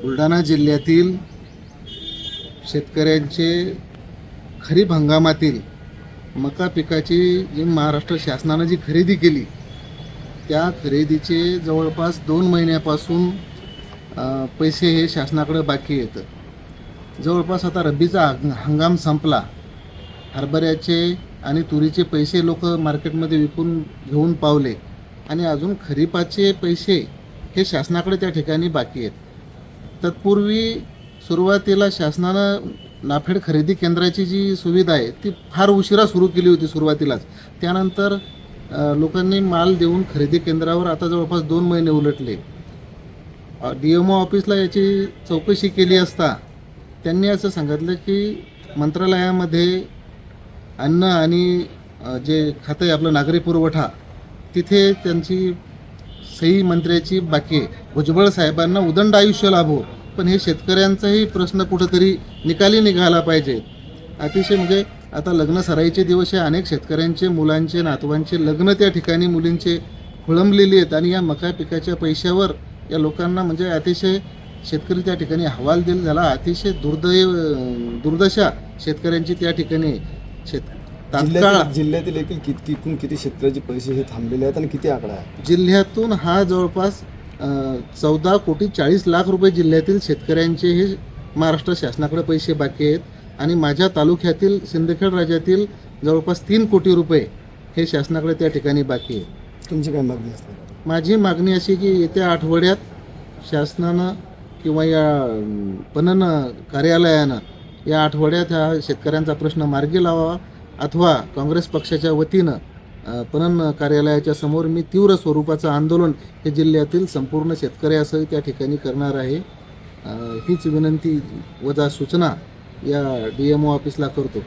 बुलढाणा जिल्ह्यातील शेतकऱ्यांचे खरीप हंगामातील मका पिकाची जी महाराष्ट्र शासनानं जी खरेदी केली त्या खरेदीचे जवळपास 2 महिन्यापासून पैसे हे शासनाकडे बाकी आहेत। जवळपास आता रब्बीचा हंगाम संपला, हरभऱ्याचे आणि तुरीचे पैसे लोक मार्केटमध्ये विकून घेऊन पावले आणि अजून खरीपाचे पैसे हे शासनाकडे त्या ठिकाणी बाकी आहेत। तत्पूर्वी सुरुवातीला शासनानं नाफेड खरेदी केंद्राची जी सुविधा आहे ती फार उशिरा सुरू केली होती सुरुवातीलाच। त्यानंतर लोकांनी माल देऊन खरेदी केंद्रावर आता जवळपास 2 महिने उलटले। DMO ऑफिसला याची चौकशी केली असता त्यांनी असं सांगितलं की मंत्रालयामध्ये अन्न आणि जे खातं आहे आपलं नागरी पुरवठा तिथे त्यांची सही मंत्र्याची बाकी आहे। भुजबळ साहेबांना उदंड आयुष्य लाभो, पण हे शेतकऱ्यांचाही प्रश्न कुठंतरी निकाली निघाला पाहिजे। अतिशय म्हणजे आता लग्न सराईचे दिवस आहे, अनेक शेतकऱ्यांचे मुलांचे नातवांचे लग्न त्या ठिकाणी मुलींचे खोळंबलेले आहेत आणि या मका पिकाच्या पैशावर या लोकांना म्हणजे अतिशय शेतकरी त्या ठिकाणी हवालदिल झाला। अतिशय दुर्दशा शेतकऱ्यांची त्या ठिकाणी जिल्ह्यातील एकूण किती शेतकऱ्याचे पैसे हे थांबलेले आहेत आणि किती आकडा आहे? जिल्ह्यातून हा जवळपास 14,40,00,000 रुपये जिल्ह्यातील शेतकऱ्यांचे हे महाराष्ट्र शासनाकडे पैसे बाकी आहेत आणि माझ्या तालुक्यातील सिंदखेड राज्यातील जवळपास 3 कोटी रुपये हे शासनाकडे त्या ठिकाणी बाकी आहे। तुमची काय मागणी असते? माझी मागणी अशी की येत्या आठवड्यात शासनानं किंवा या पणन कार्यालयानं या आठवड्यात हा शेतकऱ्यांचा प्रश्न मार्गी लावावा अथवा काँग्रेस पक्षाच्या वतीनं पणन कार्यालयाच्या समोर मी तीव्र स्वरूपाचं आंदोलन हे जिल्ह्यातील संपूर्ण शेतकऱ्यासह त्या ठिकाणी करणार आहे। हीच विनंती वजा सूचना या DMO ऑफिसला करतो।